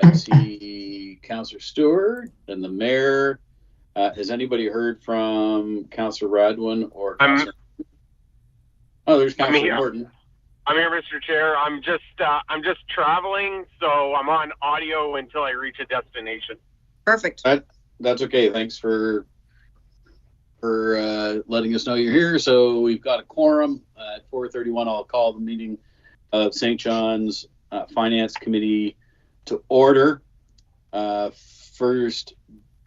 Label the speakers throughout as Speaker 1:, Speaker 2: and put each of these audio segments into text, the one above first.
Speaker 1: I see Councillor Stewart and the mayor. Has anybody heard from Councillor Radwin or Councillor? Oh, there's Councillor Morton.
Speaker 2: I'm here, Mr. Chair. I'm just traveling, so I'm on audio until I reach a destination.
Speaker 3: Perfect.
Speaker 1: That's okay. Thanks for letting us know you're here. So we've got a quorum at 4:31. I'll call the meeting of St. John's Finance Committee to order. First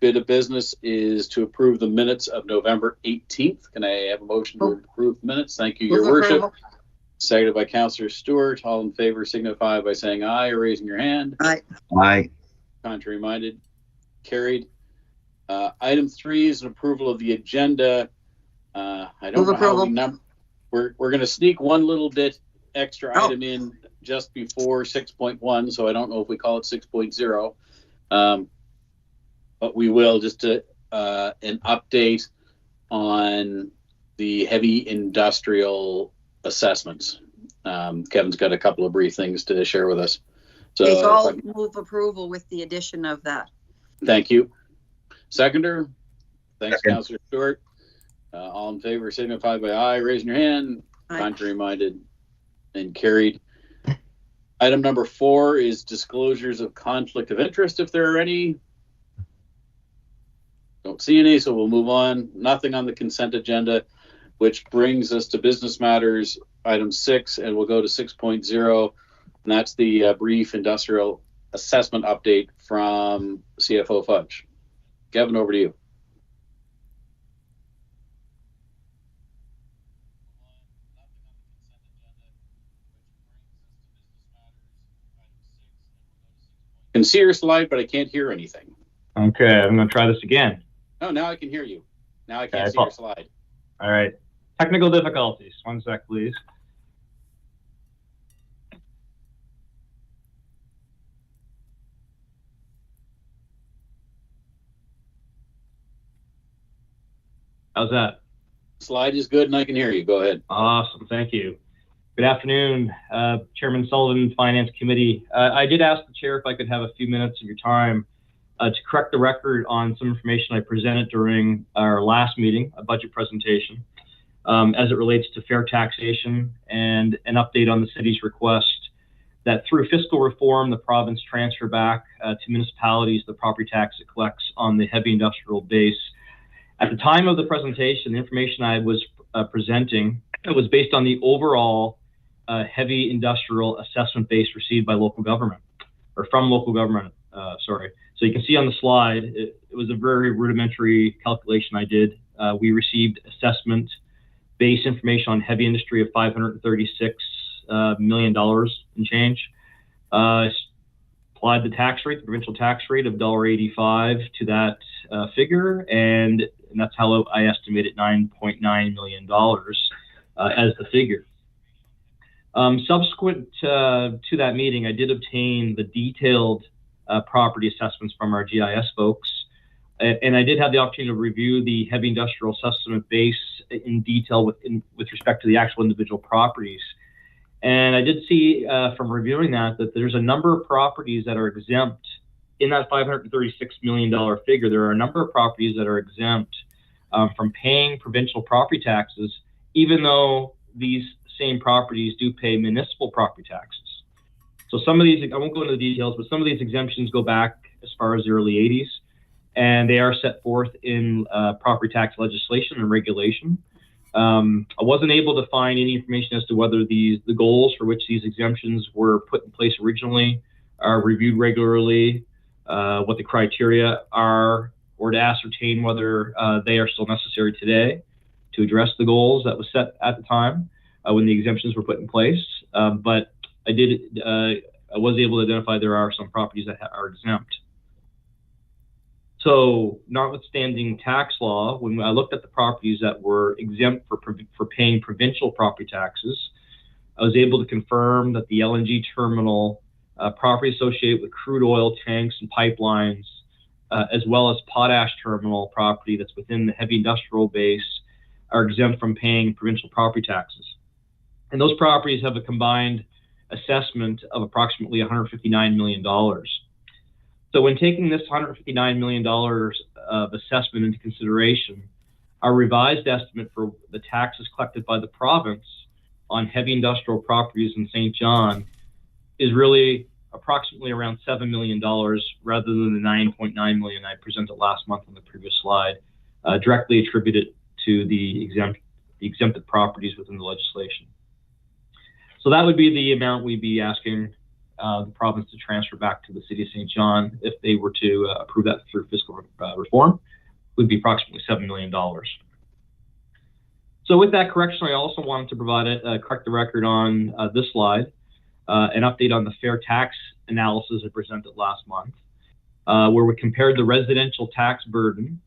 Speaker 1: bit of business is to approve the minutes of November 18th. Can I have a motion to approve minutes? Thank you, Your Worship. Seconded by Councillor Stewart. All in favor signify by saying aye or raising your hand.
Speaker 3: Aye.
Speaker 4: Aye.
Speaker 1: Contrary minded. Carried. Item 3 is an approval of the agenda. I don't know how we number. We're going to sneak one little bit extra item in just before 6.1, so I don't know if we call it 6.0. But we will just an update on the heavy industrial assessments. Kevin's got a couple of brief things to share with us. So
Speaker 3: I'll move approval with the addition of that.
Speaker 1: Thank you. Seconder. Thanks, Councillor Stewart. All in favor signify by aye, raising your hand. Aye. Contrary minded and carried. Item number 4 is disclosures of conflict of interest, if there are any. Don't see any, so we'll move on. Nothing on the consent agenda, which brings us to business matters, item 6, and we'll go to 6.0, and that's the brief industrial assessment update from CFO Fudge. Kevin, over to you. I can see your slide, but I can't hear anything.
Speaker 5: Okay, I'm going to try this again.
Speaker 1: Oh, now I can hear you. Now I can't see your slide.
Speaker 5: All right. Technical difficulties. One sec, please. How's that?
Speaker 1: Slide is good and I can hear you. Go ahead.
Speaker 5: Awesome. Thank you. Good afternoon, Chairman Sullivan, Finance Committee. I did ask the chair if I could have a few minutes of your time to correct the record on some information I presented during our last meeting, a budget presentation, as it relates to fair taxation and an update on the city's request that through fiscal reform, the province transfer back to municipalities the property tax it collects on the heavy industrial base. At the time of the presentation, the information I was presenting was based on the overall heavy industrial assessment base received by local government, or from local government, sorry. So you can see on the slide, it was a very rudimentary calculation I did. We received assessment base information on heavy industry of $536 million and change. Applied the tax rate, the provincial tax rate of $1.85 to that figure, and that's how I estimated $9.9 million as the figure. Subsequent to that meeting, I did obtain the detailed property assessments from our GIS folks, and I did have the opportunity to review the heavy industrial assessment base in detail with respect to the actual individual properties. And I did see from reviewing that there's a number of properties that are exempt in that $536 million figure. There are a number of properties that are exempt from paying provincial property taxes, even though these same properties do pay municipal property taxes. So some of these, I won't go into the details, but some of these exemptions go back as far as the early 80s, and they are set forth in property tax legislation and regulation. I wasn't able to find any information as to whether the goals for which these exemptions were put in place originally are reviewed regularly, what the criteria are, or to ascertain whether they are still necessary today to address the goals that was set at the time when the exemptions were put in place. But I was able to identify there are some properties that are exempt. So notwithstanding tax law, when I looked at the properties that were exempt for paying provincial property taxes, I was able to confirm that the LNG terminal, property associated with crude oil tanks and pipelines, as well as potash terminal property that's within the heavy industrial base, are exempt from paying provincial property taxes. And those properties have a combined assessment of approximately $159 million. So when taking this $159 million of assessment into consideration, our revised estimate for the taxes collected by the province on heavy industrial properties in St. John is really approximately around $7 million rather than the $9.9 million I presented last month on the previous slide, directly attributed to the exempted properties within the legislation. So that would be the amount we'd be asking the province to transfer back to the City of St. John if they were to approve that through fiscal reform, would be approximately $7 million. So with that correction, I also wanted to provide correct the record on this slide, an update on the fair tax analysis I presented last month, where we compared the residential tax burden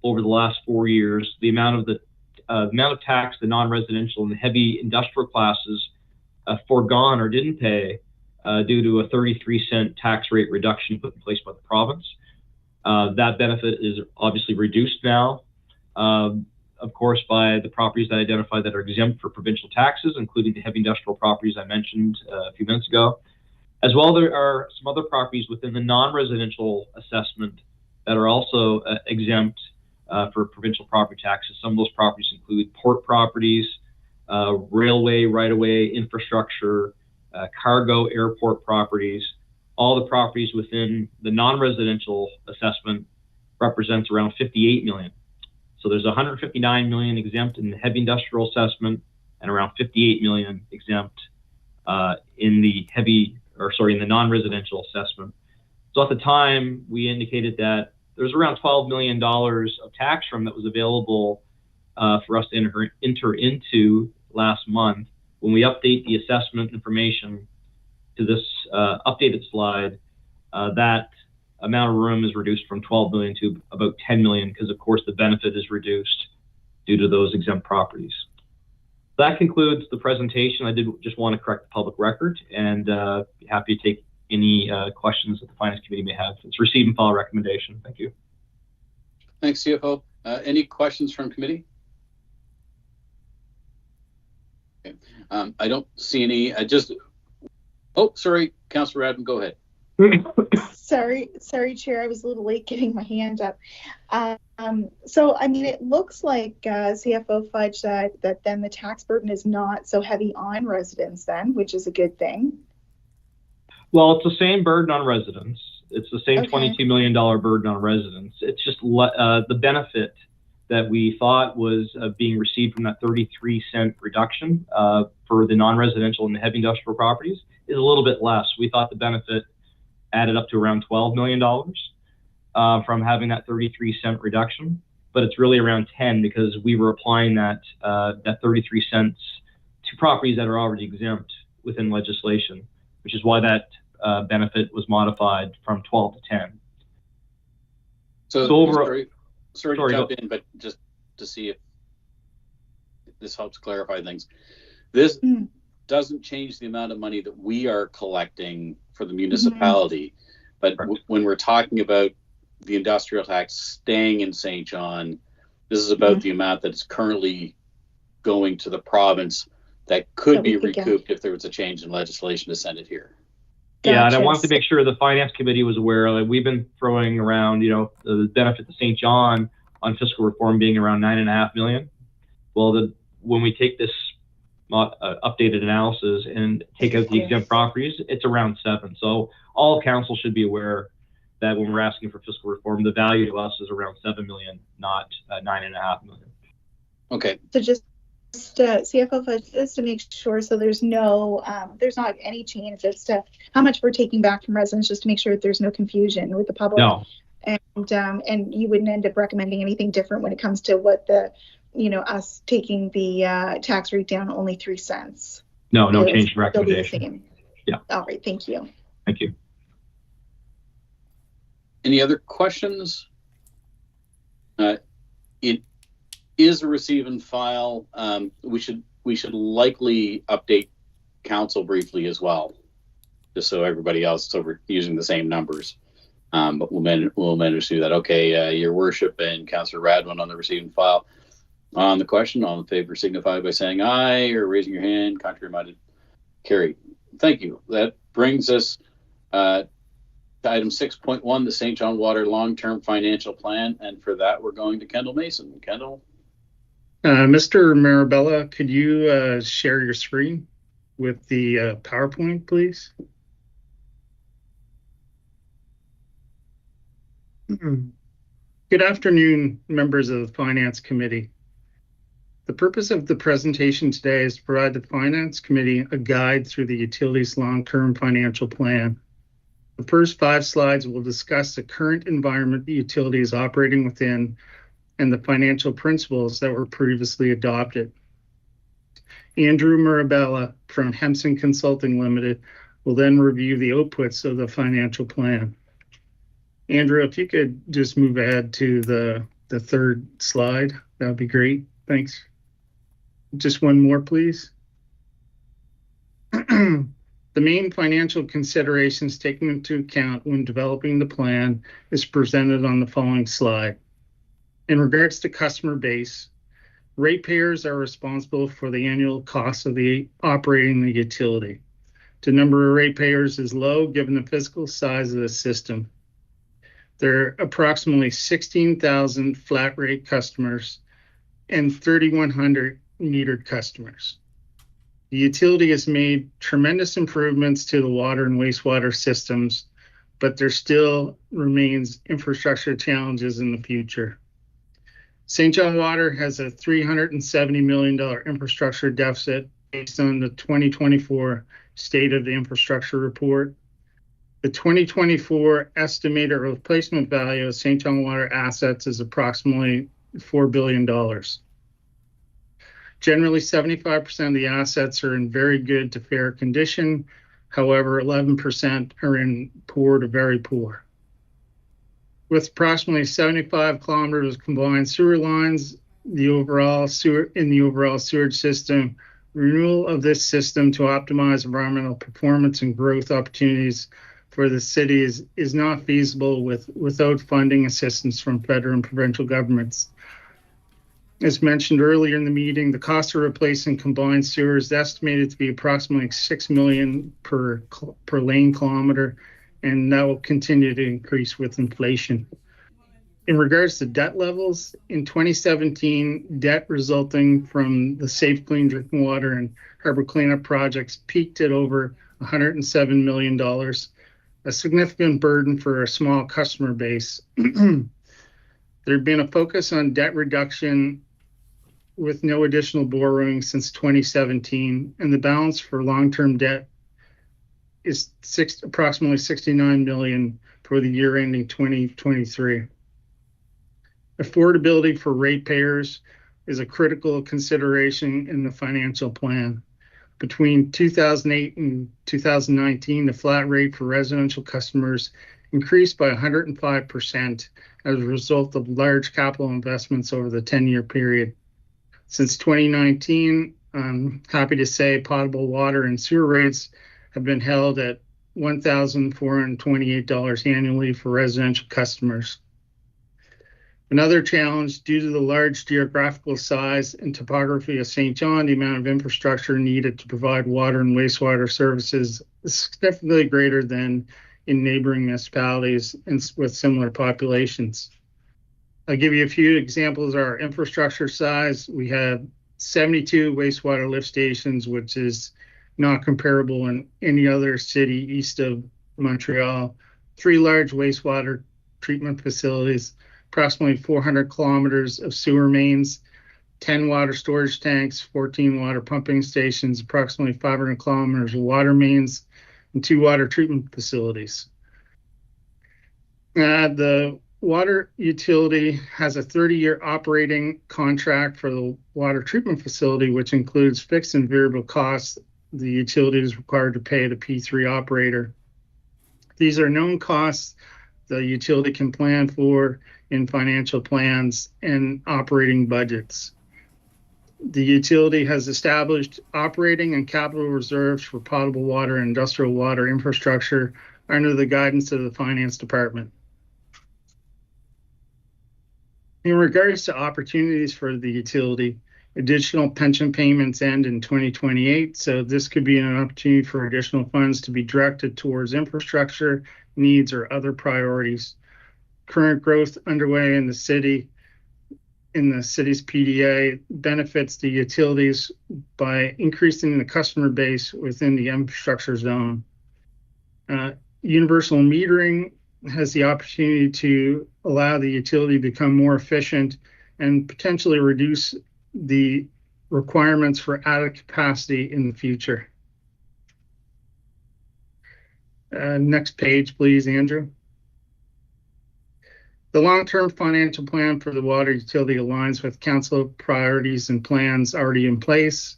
Speaker 5: over the last 4 years, the amount of tax the non-residential and the heavy industrial classes foregone or didn't pay due to a 33-cent tax rate reduction put in place by the province. That benefit is obviously reduced now, of course, by the properties that identify that are exempt for provincial taxes, including the heavy industrial properties I mentioned a few minutes ago. As well, there are some other properties within the non-residential assessment that are also exempt for provincial property taxes. Some of those properties include port properties, railway, right-of-way, infrastructure, cargo, airport properties. All the properties within the non-residential assessment represents around 58 million. So there's 159 million exempt in the heavy industrial assessment and around 58 million exempt in the non-residential assessment. So at the time, we indicated that there's around $12 million of tax room that was available for us to enter into last month. When we update the assessment information to this updated slide, that amount of room is reduced from 12 million to about 10 million because, of course, the benefit is reduced due to those exempt properties. That concludes the presentation. I did just want to correct the public record and be happy to take any questions that the Finance Committee may have. It's receive and file recommendation. Thank you.
Speaker 1: Thanks, CFO. Any questions from committee? Okay. I don't see any. Oh, sorry, Councillor Radman, go ahead.
Speaker 4: Sorry, Chair. I was a little late getting my hand up. So, I mean, it looks like CFO Fudge that then the tax burden is not so heavy on residents then, which is a good thing.
Speaker 5: Well, it's the same burden on residents. It's the same
Speaker 4: Okay.
Speaker 5: $22 million burden on residents. It's just the benefit that we thought was being received from that 33-cent reduction for the non-residential and the heavy industrial properties is a little bit less. We thought the benefit added up to around $12 million from having that 33-cent reduction, but it's really around 10 because we were applying that 33 cents to properties that are already exempt within legislation, which is why that benefit was modified from 12 to 10.
Speaker 1: So
Speaker 5: overall,
Speaker 1: sorry to jump in, but just to see if this helps clarify things. This doesn't change the amount of money that we are collecting for the municipality, but when we're talking about the industrial tax staying in St. John, this is about the amount that's currently going to the province that could be recouped if there was a change in legislation to send it here.
Speaker 5: Yeah, and I wanted to make sure the Finance Committee was aware. Like, we've been throwing around, the benefit to St. John on fiscal reform being around $9.5 million. Well, when we take this updated analysis and take out the exempt properties, it's around 7. So all council should be aware that when we're asking for fiscal reform, the value to us is around 7 million, not 9.5 million.
Speaker 1: Okay.
Speaker 4: So just CFO Fudge, just to make sure, so there's not any change as to how much we're taking back from residents, just to make sure that there's no confusion with the public.
Speaker 5: No.
Speaker 4: And you wouldn't end up recommending anything different when it comes to what us taking the tax rate down only 3 cents.
Speaker 5: No change in recommendation.
Speaker 4: Same.
Speaker 5: Yeah.
Speaker 4: All right. Thank you.
Speaker 5: Thank you.
Speaker 1: Any other questions? It is a receive and file. We should likely update council briefly as well, just so everybody else, so we're using the same numbers. But we'll manage to do that. Okay, Your Worship and Councillor Radman on the receive and file. On the question, all in favor signify by saying aye or raising your hand. Contrary minded, carried. Thank you. That brings us Item 6.1, the St. John Water Long-Term Financial Plan. And for that, we're going to Kendall Mason. Kendall?
Speaker 6: Mr. Marabella, could you share your screen with the PowerPoint, please? Good afternoon, members of the Finance Committee. The purpose of the presentation today is to provide the Finance Committee a guide through the utility's long-term financial plan. The first 5 slides will discuss the current environment the utility is operating within and the financial principles that were previously adopted. Andrew Marabella from Hempson Consulting Limited will then review the outputs of the financial plan. Andrew, if you could just move ahead to the 3rd slide, that would be great. Thanks. Just one more, please. The main financial considerations taken into account when developing the plan is presented on the following slide. In regards to customer base, ratepayers are responsible for the annual cost of operating the utility. The number of ratepayers is low given the physical size of the system. There are approximately 16,000 flat rate customers and 3,100 metered customers. The utility has made tremendous improvements to the water and wastewater systems, but there still remains infrastructure challenges in the future. St. John Water has a $370 million infrastructure deficit based on the 2024 State of the Infrastructure Report. The 2024 estimated replacement value of St. John Water assets is approximately $4 billion. Generally, 75% of the assets are in very good to fair condition. However, 11% are in poor to very poor. With approximately 75 kilometers of combined sewer lines, in the overall sewage system, renewal of this system to optimize environmental performance and growth opportunities for the city is not feasible without funding assistance from federal and provincial governments. As mentioned earlier in the meeting, the cost of replacing combined sewer is estimated to be approximately $6 million per lane kilometer, and that will continue to increase with inflation. In regards to debt levels, in 2017, debt resulting from the Safe Clean Drinking Water and Harbor Cleanup projects peaked at over $107 million, a significant burden for a small customer base. There had been a focus on debt reduction with no additional borrowing since 2017, and the balance for long-term debt is approximately $69 million for the year ending 2023. Affordability for ratepayers is a critical consideration in the financial plan. Between 2008 and 2019, the flat rate for residential customers increased by 105% as a result of large capital investments over the 10-year period. Since 2019, I'm happy to say potable water and sewer rates have been held at $1,428 annually for residential customers. Another challenge, due to the large geographical size and topography of St. John, the amount of infrastructure needed to provide water and wastewater services is significantly greater than in neighboring municipalities and with similar populations. I'll give you a few examples of our infrastructure size. We have 72 wastewater lift stations, which is not comparable in any other city east of Montreal, 3 large wastewater treatment facilities, approximately 400 kilometers of sewer mains, 10 water storage tanks, 14 water pumping stations, approximately 500 kilometers of water mains, and 2 water treatment facilities. The water utility has a 30-year operating contract for the water treatment facility, which includes fixed and variable costs the utility is required to pay the P3 operator. These are known costs the utility can plan for in financial plans and operating budgets. The utility has established operating and capital reserves for potable water and industrial water infrastructure under the guidance of the Finance Department. In regards to opportunities for the utility, additional pension payments end in 2028, so this could be an opportunity for additional funds to be directed towards infrastructure needs or other priorities. Current growth underway in the city's PDA benefits the utilities by increasing the customer base within the infrastructure zone. Universal metering has the opportunity to allow the utility to become more efficient and potentially reduce the requirements for added capacity in the future. Next page, please, Andrew. The long-term financial plan for the water utility aligns with council priorities and plans already in place.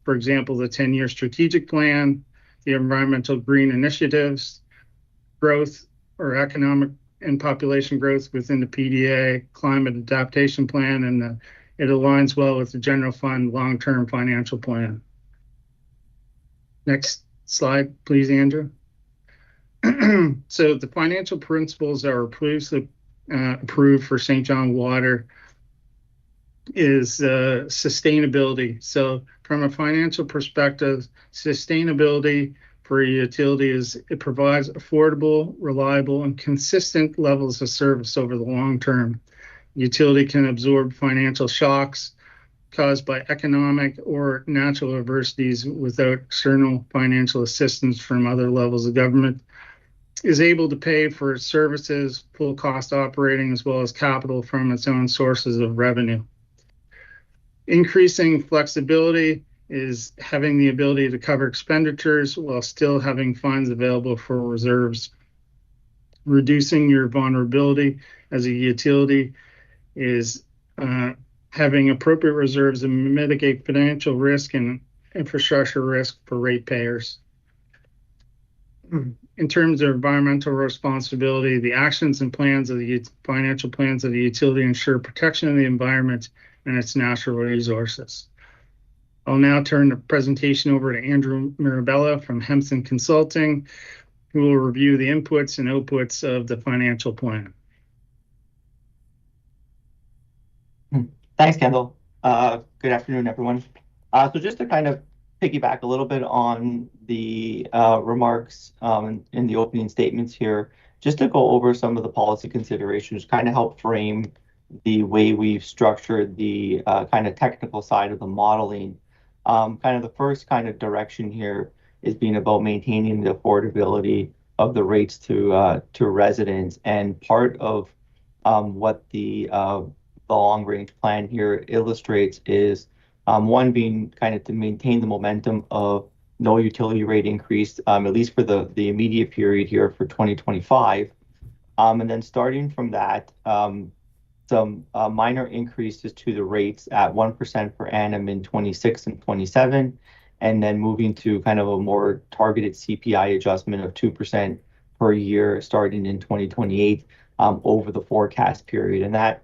Speaker 6: For example, the 10-year strategic plan, the environmental green initiatives, growth or economic and population growth within the PDA, climate adaptation plan, and it aligns well with the general fund long-term financial plan. Next slide, please, Andrew. So the financial principles that are approved for St. John Water is sustainability. So from a financial perspective, sustainability for a utility is it provides affordable, reliable, and consistent levels of service over the long term. Utility can absorb financial shocks caused by economic or natural adversities without external financial assistance from other levels of government, is able to pay for services, full cost operating, as well as capital from its own sources of revenue. Increasing flexibility is having the ability to cover expenditures while still having funds available for reserves. Reducing your vulnerability as a utility is having appropriate reserves to mitigate financial risk and infrastructure risk for ratepayers. In terms of environmental responsibility, the actions and plans of the financial plans of the utility ensure protection of the environment and its natural resources. I'll now turn the presentation over to Andrew Mirabella from Hempson Consulting, who will review the inputs and outputs of the financial plan.
Speaker 7: Thanks, Kendall. Good afternoon, everyone. So just to kind of piggyback a little bit on the remarks in the opening statements here, just to go over some of the policy considerations, kind of help frame the way we've structured the kind of technical side of the modeling. Kind of the first kind of direction here is being about maintaining the affordability of the rates to residents, and part of what the long range plan here illustrates is one being kind of to maintain the momentum of no utility rate increase, at least for the immediate period here for 2025. And then starting from that, some minor increases to the rates at 1% per annum in 26 and 27, and then moving to kind of a more targeted CPI adjustment of 2% per year starting in 2028 over the forecast period. And that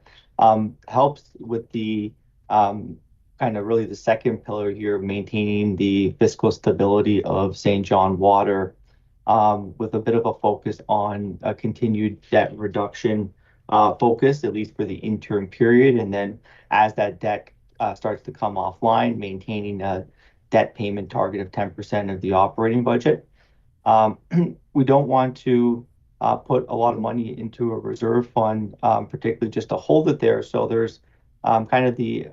Speaker 7: helps with the kind of really the second pillar here, maintaining the fiscal stability of St. John Water, with a bit of a focus on a continued debt reduction focus, at least for the interim period. And then as that debt starts to come offline, maintaining a debt payment target of 10% of the operating budget. We don't want to put a lot of money into a reserve fund, particularly just to hold it there. So there's kind of the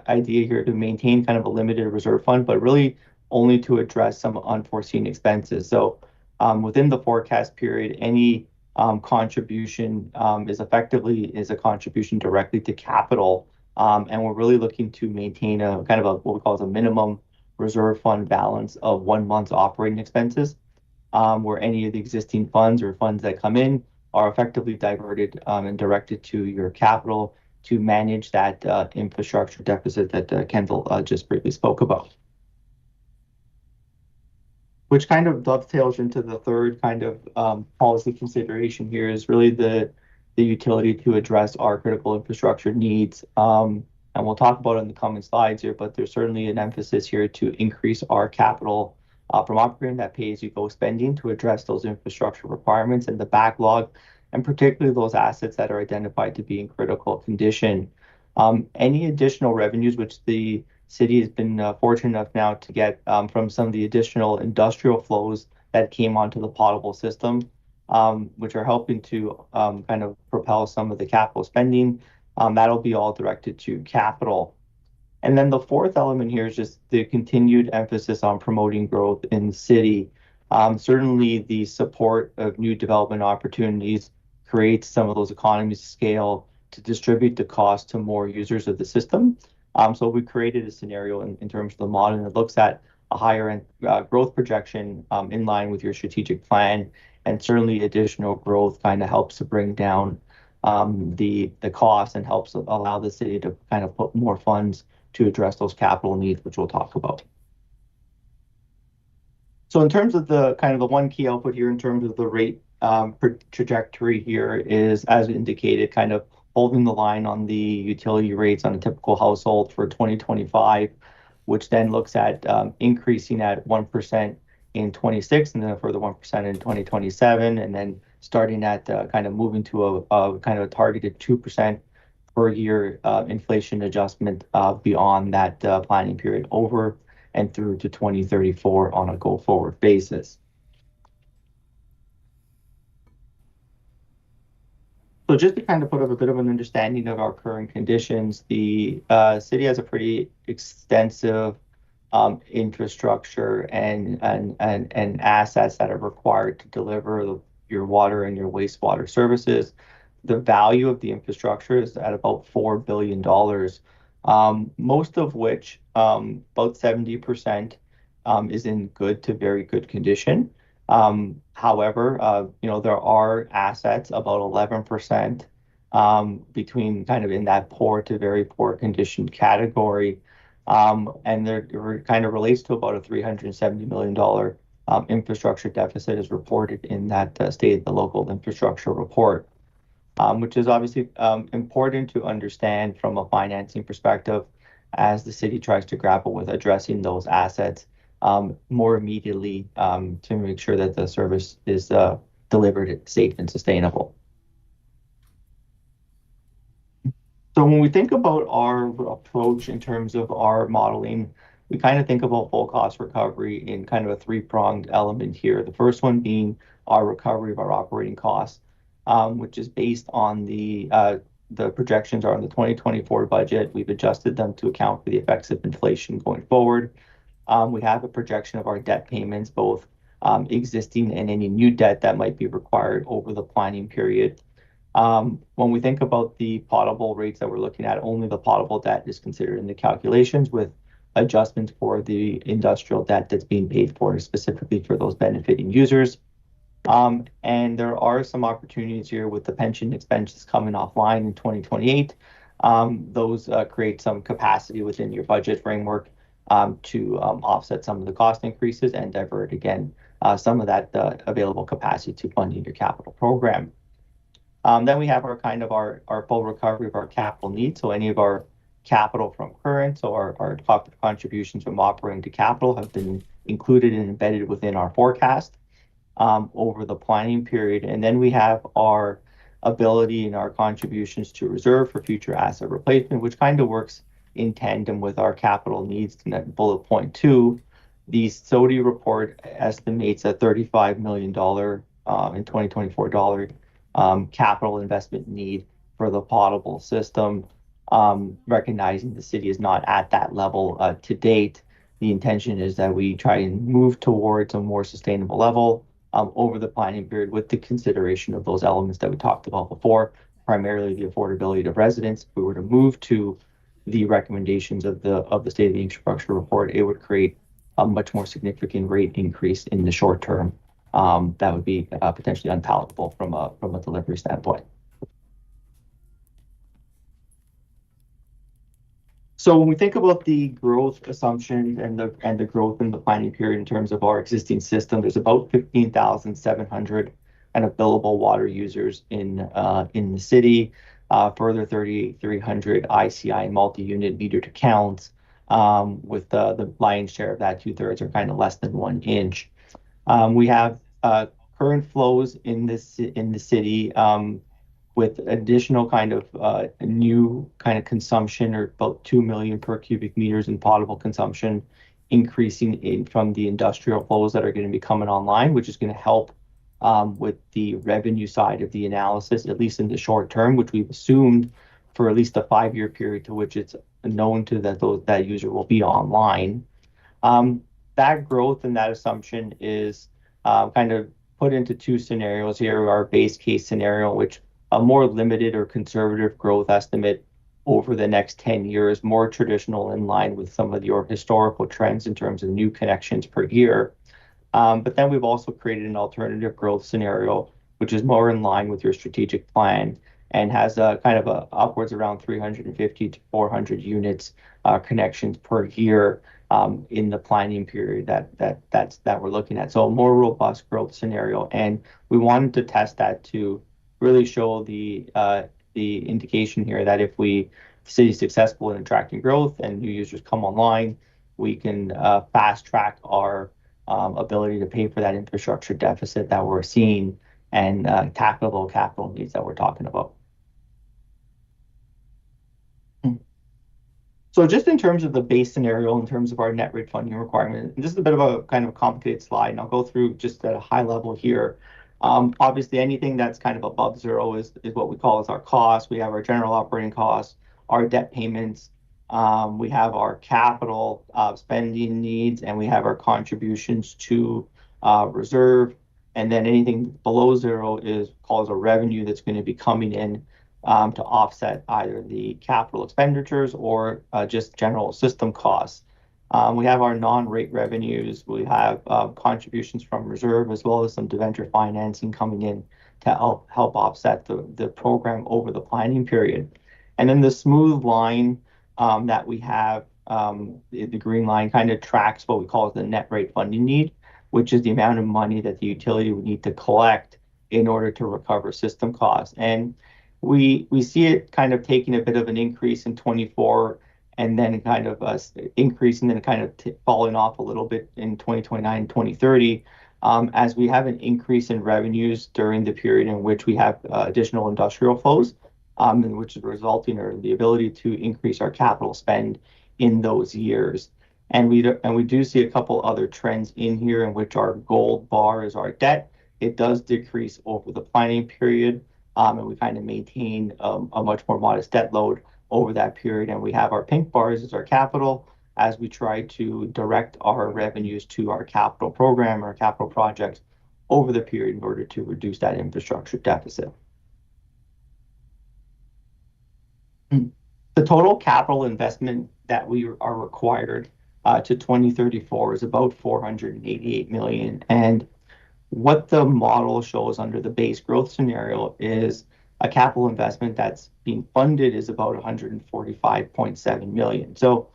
Speaker 7: idea here to maintain kind of a limited reserve fund, but really only to address some unforeseen expenses. So within the forecast period, any contribution is a contribution directly to capital. And we're really looking to maintain a kind of what we call a minimum reserve fund balance of 1 month's operating expenses, where any of the existing funds or funds that come in are effectively diverted and directed to your capital to manage that infrastructure deficit that Kendall just briefly spoke about. Which kind of dovetails into the third kind of policy consideration here is really the utility to address our critical infrastructure needs. And we'll talk about it in the coming slides here, but there's certainly an emphasis here to increase our capital from operating that pay-as-you-go spending to address those infrastructure requirements and the backlog, and particularly those assets that are identified to be in critical condition. Any additional revenues, which the city has been fortunate enough now to get from some of the additional industrial flows that came onto the potable system, which are helping to kind of propel some of the capital spending. That'll be all directed to capital. And then the fourth element here is just the continued emphasis on promoting growth in the city. Certainly the support of new development opportunities creates some of those economies of scale to distribute the cost to more users of the system. So we created a scenario in terms of the model that looks at a higher end growth projection in line with your strategic plan, and certainly additional growth kind of helps to bring down the cost and helps allow the city to kind of put more funds to address those capital needs, which we'll talk about. So in terms of the kind of the one key output here in terms of the rate trajectory here is, as indicated, kind of holding the line on the utility rates on a typical household for 2025, which then looks at increasing at 1% in 26 and then a further 1% in 2027, and then starting at kind of moving to a kind of a targeted 2% per year inflation adjustment beyond that planning period over and through to 2034 on a go-forward basis. So just to kind of put up a bit of an understanding of our current conditions, the city has a pretty extensive infrastructure and assets that are required to deliver your water and your wastewater services. The value of the infrastructure is at about $4 billion, most of which, about 70%, is in good to very good condition. However, there are assets, about 11%, between kind of in that poor to very poor condition category. And there kind of relates to about a $370 million infrastructure deficit is reported in that State of the Local Infrastructure Report, which is obviously important to understand from a financing perspective as the city tries to grapple with addressing those assets more immediately to make sure that the service is delivered safe and sustainable. So when we think about our approach in terms of our modeling, we kind of think about full cost recovery in kind of a three-pronged element here. The first one being our recovery of our operating costs, which is based on the projections are on the 2024 budget. We've adjusted them to account for the effects of inflation going forward. We have a projection of our debt payments, both existing and any new debt that might be required over the planning period. When we think about the potable rates that we're looking at, only the potable debt is considered in the calculations, with adjustments for the industrial debt that's being paid for specifically for those benefiting users. And there are some opportunities here with the pension expenses coming offline in 2028. Those create some capacity within your budget framework to offset some of the cost increases and divert, again, some of that available capacity to funding your capital program. Then we have our full recovery of our capital needs. So any of our capital from current, so our contributions from operating to capital have been included and embedded within our forecast over the planning period. And then we have our ability and our contributions to reserve for future asset replacement, which kind of works in tandem with our capital needs. And that bullet point 2, the SOTI report estimates a $35 million in 2024 capital investment need for the potable system. Recognizing the city is not at that level to date, the intention is that we try and move towards a more sustainable level over the planning period with the consideration of those elements that we talked about before, primarily the affordability of residents. If we were to move to the recommendations of the State of the Infrastructure Report, it would create a much more significant rate increase in the short term. That would be potentially unpalatable from a delivery standpoint. So when we think about the growth assumption and the growth in the planning period in terms of our existing system, there's about 15,700 kind of billable water users in the city, further 3,300 ICI and multi-unit metered accounts, with the lion's share of that, 2/3 are kind of less than 1 inch. We have current flows in the city with additional kind of new kind of consumption, or about 2 million per cubic meters in potable consumption, increasing from the industrial flows that are going to be coming online, which is going to help with the revenue side of the analysis, at least in the short term, which we've assumed for at least a 5-year period to which it's known to that user will be online. That growth and that assumption is kind of put into two scenarios here. Our base case scenario, which a more limited or conservative growth estimate over the next 10 years, more traditional, in line with some of your historical trends in terms of new connections per year. But then we've also created an alternative growth scenario, which is more in line with your strategic plan and has a kind of a upwards around 350 to 400 units connections per year in the planning period that we're looking at. So a more robust growth scenario, and we wanted to test that to really show the indication here that if the city is successful in attracting growth and new users come online, we can fast track our ability to pay for that infrastructure deficit that we're seeing and tackle those capital needs that we're talking about. So just in terms of the base scenario, in terms of our net rate funding requirement, and this is a bit of a kind of complicated slide, and I'll go through just at a high level here. Obviously, anything that's kind of above zero is what we call as our cost. We have our general operating costs, our debt payments, we have our capital spending needs, and we have our contributions to reserve. And then anything below zero is called a revenue that's going to be coming in to offset either the capital expenditures or just general system costs. We have our non-rate revenues. We have contributions from reserve, as well as some debenture financing coming in to help offset the program over the planning period. And then the smooth line that we have, the green line, kind of tracks what we call the net rate funding need, which is the amount of money that the utility would need to collect in order to recover system costs. And we see it kind of taking a bit of an increase in 24, and then kind of increase and then kind of falling off a little bit in 2029 and 2030, as we have an increase in revenues during the period in which we have additional industrial flows, and which is resulting in the ability to increase our capital spend in those years. And we do see a couple other trends in here, in which our gold bar is our debt. It does decrease over the planning period, and we kind of maintain a much more modest debt load over that period. And we have our pink bars as our capital, as we try to direct our revenues to our capital program or capital projects over the period in order to reduce that infrastructure deficit. The total capital investment that we are required to 2034 is about $488 million. And what the model shows under the base growth scenario is a capital investment that's being funded is about $145.7 million. So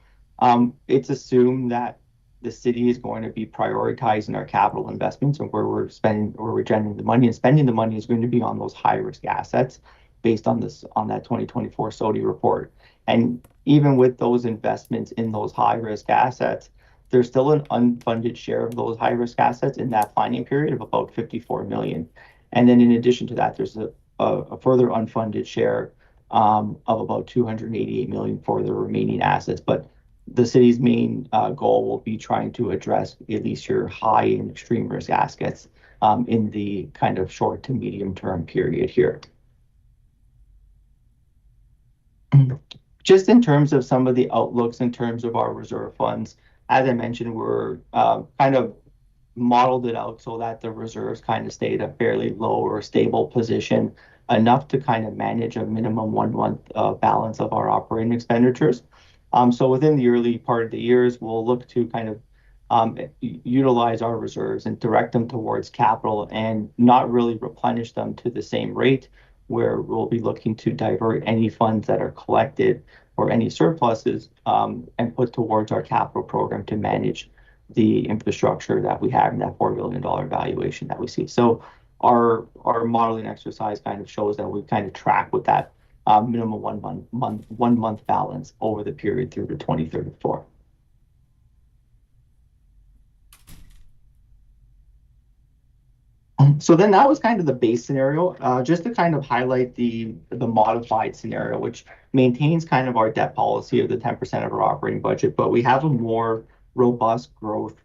Speaker 7: it's assumed that the city is going to be prioritizing our capital investments, and where we're generating the money and spending the money is going to be on those high risk assets based on that 2024 SOTI report. And even with those investments in those high risk assets, there's still an unfunded share of those high risk assets in that planning period of about $54 million. And then in addition to that, there's a further unfunded share of about $288 million for the remaining assets. But the city's main goal will be trying to address at least your high and extreme risk assets in the kind of short to medium term period here. Just in terms of some of the outlooks in terms of our reserve funds, as I mentioned, we're kind of modeled it out so that the reserves kind of stay at a fairly low or stable position, enough to kind of manage a minimum 1 month balance of our operating expenditures. So within the early part of the years, we'll look to kind of utilize our reserves and direct them towards capital and not really replenish them to the same rate, where we'll be looking to divert any funds that are collected or any surpluses and put towards our capital program to manage the infrastructure that we have in that $4 billion valuation that we see. So our modeling exercise kind of shows that we kind of track with that minimum 1 month balance over the period through to 2034. So then that was kind of the base scenario, just to kind of highlight the modified scenario, which maintains kind of our debt policy of the 10% of our operating budget, but we have a more robust growth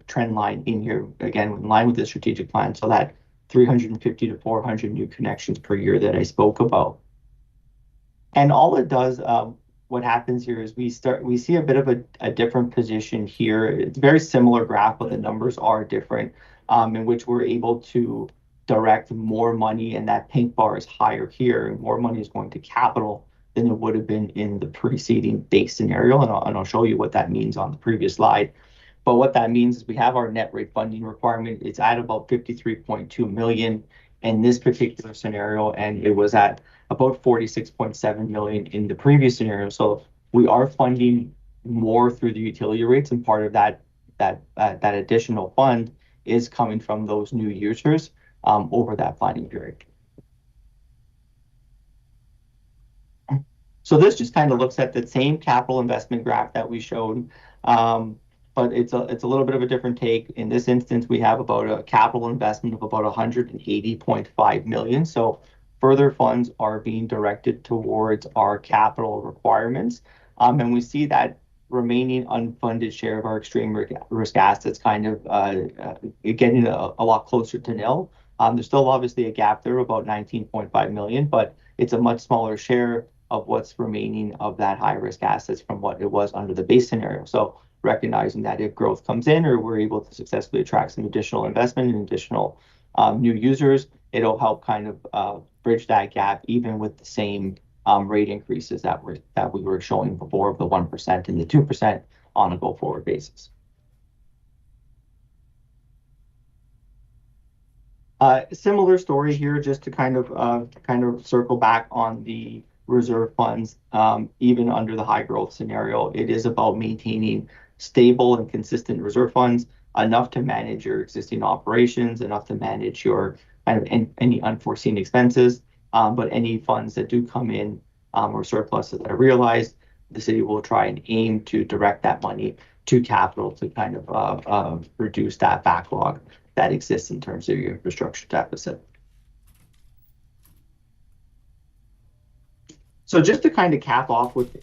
Speaker 7: trend line in here, again, in line with the strategic plan. So that 350 to 400 new connections per year that I spoke about. And all it does, what happens here is we see a bit of a different position here. It's a very similar graph, but the numbers are different, in which we're able to direct more money, and that pink bar is higher here, and more money is going to capital than it would have been in the preceding base scenario. And I'll show you what that means on the previous slide. But what that means is we have our net rate funding requirement. It's at about 53.2 million in this particular scenario, and it was at about 46.7 million in the previous scenario. So we are funding more through the utility rates, and part of that additional fund is coming from those new users over that planning period. So this just kind of looks at the same capital investment graph that we showed, but it's a little bit of a different take. In this instance, we have about a capital investment of about 180.5 million. So further funds are being directed towards our capital requirements, and we see that remaining unfunded share of our extreme risk assets kind of getting a lot closer to nil. There's still obviously a gap there, about 19.5 million, but it's a much smaller share of what's remaining of that high risk assets from what it was under the base scenario. So recognizing that if growth comes in, or we're able to successfully attract some additional investment and additional new users, it'll help kind of bridge that gap, even with the same rate increases that we were showing before of the 1% and the 2% on a go-forward basis. Similar story here, just to kind of circle back on the reserve funds. Even under the high growth scenario, it is about maintaining stable and consistent reserve funds, enough to manage your existing operations, enough to manage your kind of any unforeseen expenses. But any funds that do come in or surpluses that are realized, the city will try and aim to direct that money to capital to kind of reduce that backlog that exists in terms of your infrastructure deficit. So just to kind of cap off with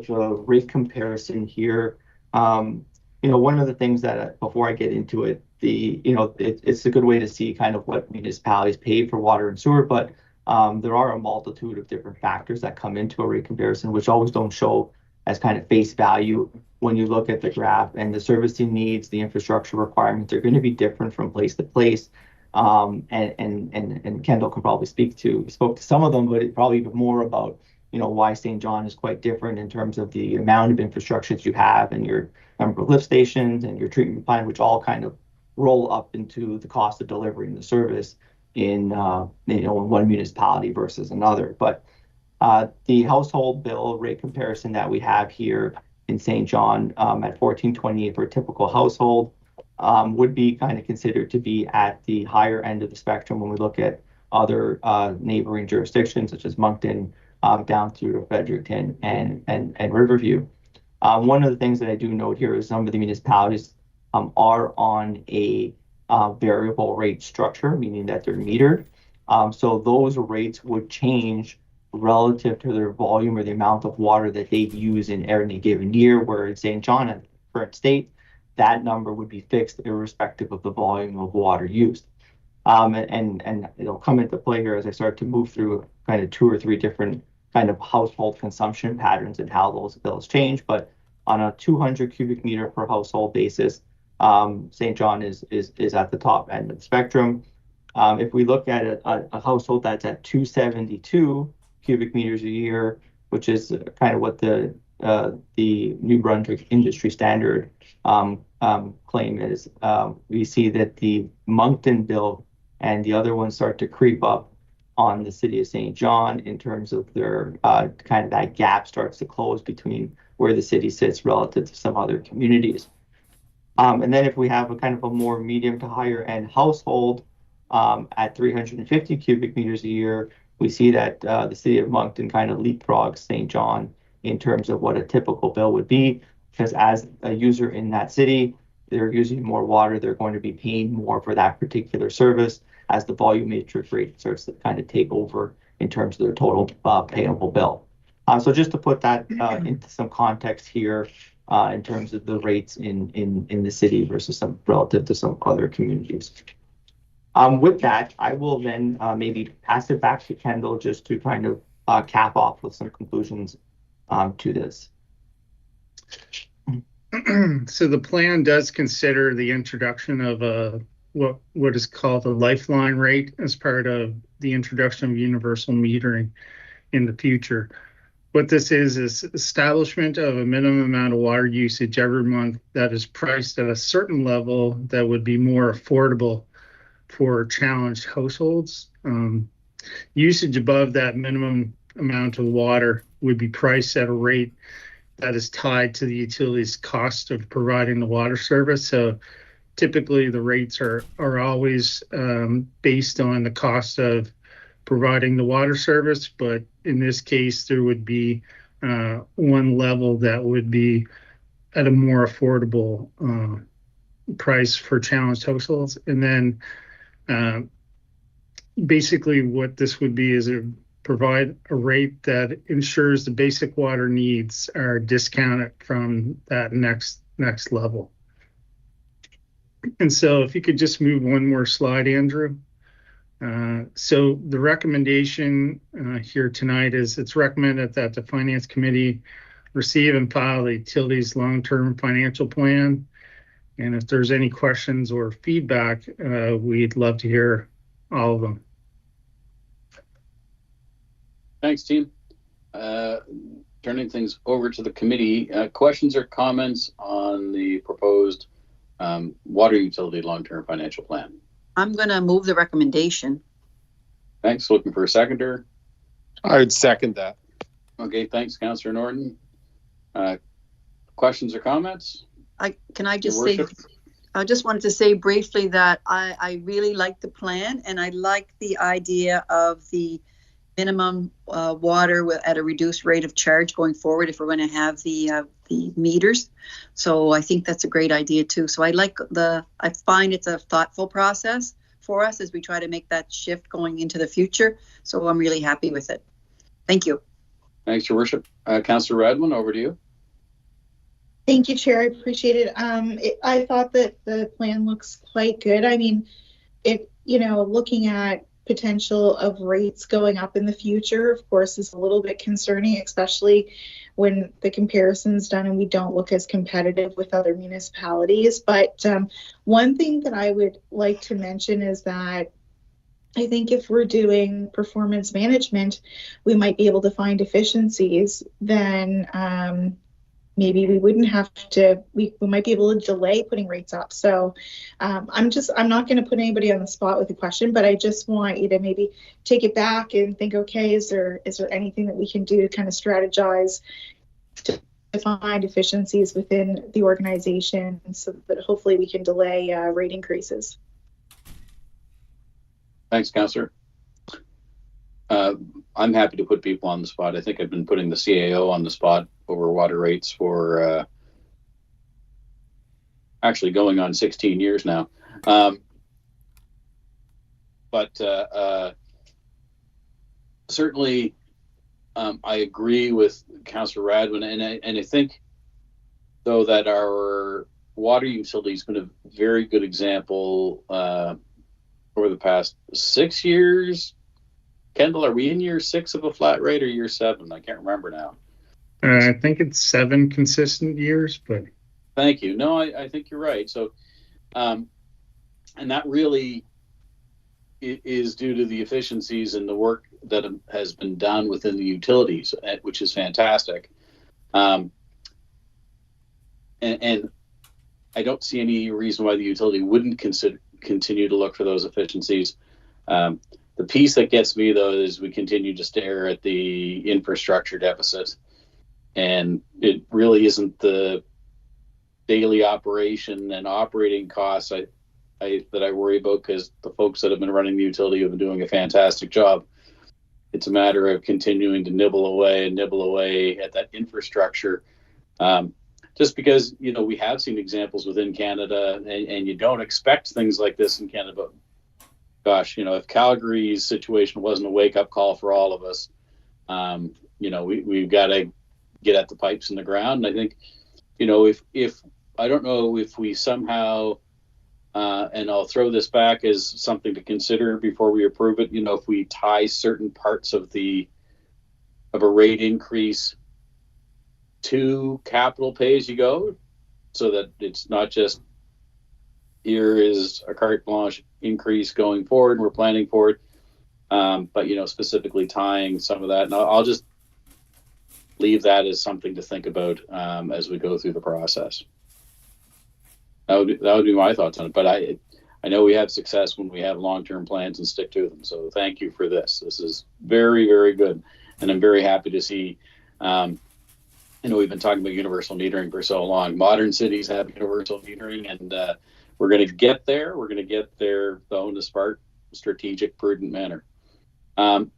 Speaker 7: a rate comparison here, one of the things that before I get into it, it's a good way to see kind of what municipalities pay for water and sewer, but there are a multitude of different factors that come into a rate comparison, which always don't show as kind of face value when you look at the graph. And the servicing needs, the infrastructure requirements are going to be different from place to place. And Kendall can probably spoke to some of them, but it probably even more about why St. John is quite different in terms of the amount of infrastructure that you have, and your number of lift stations and your treatment plant, which all kind of roll up into the cost of delivering the service in one municipality versus another. But the household bill rate comparison that we have here in St. John at $14.28 for a typical household would be kind of considered to be at the higher end of the spectrum when we look at other neighboring jurisdictions such as Moncton, down through to Fredericton and Riverview. One of the things that I do note here is some of the municipalities are on a variable rate structure, meaning that they're metered. So those rates would change relative to their volume or the amount of water that they use in any given year, where in St. John at the current state, that number would be fixed irrespective of the volume of water used. And it'll come into play here as I start to move through kind of 2 or 3 different kind of household consumption patterns and how those bills change. But on a 200 cubic meter per household basis, St. John is at the top end of the spectrum. If we look at a household that's at 272 cubic meters a year, which is kind of what the New Brunswick industry standard claim is, we see that the Moncton bill and the other ones start to creep up on the city of St. John in terms of their kind of that gap starts to close between where the city sits relative to some other communities. And then if we have a kind of a more medium to higher end household at 350 cubic meters a year, we see that the city of Moncton kind of leapfrogs St. John in terms of what a typical bill would be, because as a user in that city, they're using more water, they're going to be paying more for that particular service as the volumetric rate starts to kind of take over in terms of their total payable bill. So just to put that into some context here, in terms of the rates in the city versus some relative to some other communities. With that, I will then maybe pass it back to Kendall just to kind of cap off with some conclusions to this.
Speaker 6: So the plan does consider the introduction of what is called a lifeline rate as part of the introduction of universal metering in the future. What this is establishment of a minimum amount of water usage every month that is priced at a certain level that would be more affordable for challenged households. Usage above that minimum amount of water would be priced at a rate that is tied to the utility's cost of providing the water service. So typically the rates are always based on the cost of providing the water service, but in this case there would be one level that would be at a more affordable price for challenged households. And then basically what this would be is provide a rate that ensures the basic water needs are discounted from that next level. And so if you could just move one more slide, Andrew. So the recommendation here tonight is it's recommended that the Finance Committee receive and file the utilities long-term financial plan. And if there's any questions or feedback, we'd love to hear all of them.
Speaker 1: Thanks, team. Turning things over to the committee, questions or comments on the proposed water utility long-term financial plan?
Speaker 3: I'm going to move the recommendation.
Speaker 1: Thanks. Looking for a seconder.
Speaker 8: I would second that.
Speaker 1: Okay, thanks, Councillor Norton. Questions or comments?
Speaker 3: I just wanted to say briefly that I really like the plan, and I like the idea of the minimum water at a reduced rate of charge going forward if we're going to have the meters. So I think that's a great idea too. So I find it's a thoughtful process for us as we try to make that shift going into the future. So I'm really happy with it. Thank you.
Speaker 1: Thanks, Your Worship. Councillor Radwin, over to you.
Speaker 4: Thank you, Chair. I appreciate it. I thought that the plan looks quite good. I mean, looking at potential of rates going up in the future, of course, is a little bit concerning, especially when the comparison's done and we don't look as competitive with other municipalities. But one thing that I would like to mention is that I think if we're doing performance management, we might be able to find efficiencies. Then maybe we wouldn't have to, we might be able to delay putting rates up. So I'm not going to put anybody on the spot with a question, but I just want you to maybe take it back and think, okay, is there anything that we can do to kind of strategize to find efficiencies within the organization so that hopefully we can delay rate increases?
Speaker 1: Thanks, Councillor. I'm happy to put people on the spot. I think I've been putting the CAO on the spot over water rates for actually going on 16 years now. But certainly I agree with Councillor Radwin, and I think, though, that our water utility has been a very good example over the past 6 years. Kendall, are we in year 6 of a flat rate or year 7? I can't remember now.
Speaker 6: I think it's 7 consistent years, but.
Speaker 1: Thank you. No, I think you're right. So, and that really is due to the efficiencies and the work that has been done within the utilities, which is fantastic. And I don't see any reason why the utility wouldn't continue to look for those efficiencies. The piece that gets me, though, is we continue to stare at the infrastructure deficit, and it really isn't the daily operation and operating costs that I worry about, because the folks that have been running the utility have been doing a fantastic job. It's a matter of continuing to nibble away at that infrastructure. Just because, we have seen examples within Canada, and you don't expect things like this in Canada, but gosh, if Calgary's situation wasn't a wake-up call for all of us, we've got to get at the pipes in the ground. And I think you know, if I don't know if we somehow, and I'll throw this back as something to consider before we approve it, you know, if we tie certain parts of a rate increase to capital pay-as-you-go, so that it's not just here is a carte blanche increase going forward and we're planning for it, but, you know, specifically tying some of that. And I'll just leave that as something to think about as we go through the process. That would be my thoughts on it. But I know we have success when we have long-term plans and stick to them. So thank you for this. This is very, very good. And I'm very happy to see, you know, we've been talking about universal metering for so long. Modern cities have universal metering, and we're going to get there. We're going to get there, though, in a smart, strategic, prudent manner. Mr.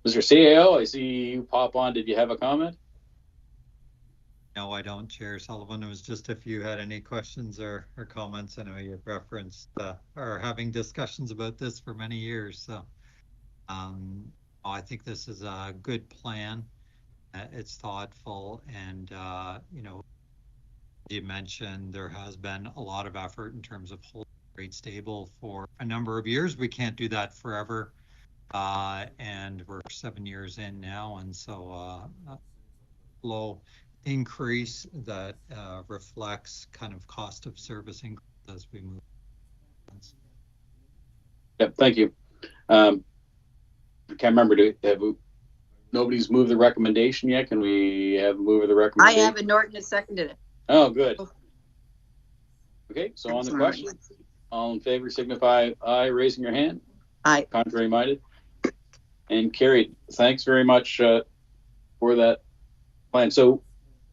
Speaker 1: CAO, I see you pop on. Did you have a comment?
Speaker 9: No, I don't, Chair Sullivan. It was just if you had any questions or comments. I know you've referenced or having discussions about this for many years. So I think this is a good plan. It's thoughtful, and you know, you mentioned there has been a lot of effort in terms of holding rates stable for a number of years. We can't do that forever, and we're 7 years in now, and so low increase that reflects kind of cost of service increase as we move.
Speaker 1: Yep, thank you. I can't remember, nobody's moved the recommendation yet? Can we have a move of the recommendation?
Speaker 3: I have, and Norton has seconded it.
Speaker 1: Oh, good. Okay, so on the question, all in favor signify aye, raising your hand.
Speaker 3: Aye.
Speaker 1: Contrary minded? And carried. Thanks very much for that plan. So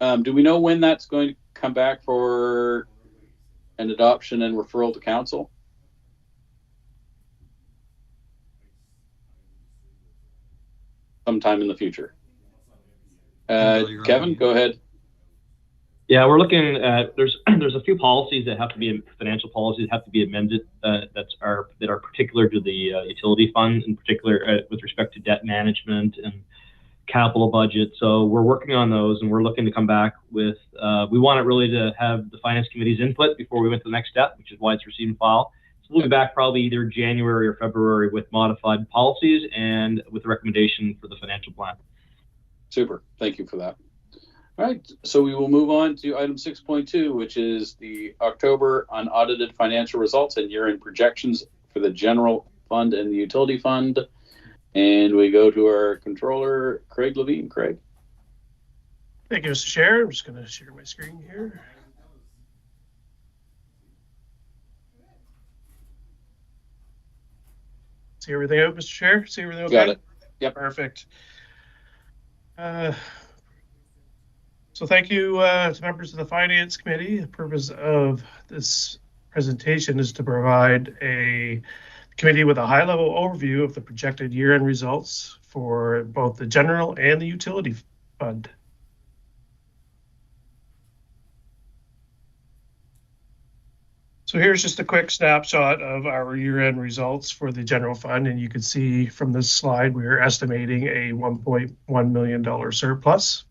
Speaker 1: do we know when that's going to come back for an adoption and referral to council? Sometime in the future. Kevin, go ahead.
Speaker 5: Yeah, we're looking at there's a few policies that have to be financial policies that have to be amended that are particular to the utility fund, in particular with respect to debt management and capital budget. So we're working on those, and we're looking to come back with. We want it really to have the finance committee's input before we went to the next step, which is why it's received and filed. So we'll be back probably either January or February with modified policies and with the recommendation for the financial plan.
Speaker 1: Super. Thank you for that. All right. So we will move on to item 6.2, which is the October unaudited financial results and year-end projections for the general fund and the utility fund. And we go to our controller, Craig Levine. Craig.
Speaker 10: Thank you, Mr. Chair. I'm just going to share my screen here. See everything out, Mr. Chair? See everything okay?
Speaker 1: Got it. Yep.
Speaker 10: Perfect. So thank you to members of the Finance Committee. The purpose of this presentation is to provide a committee with a high-level overview of the projected year-end results for both the general and the utility fund. So here's just a quick snapshot of our year-end results for the general fund, and you can see from this slide we're estimating a $1.1 million surplus.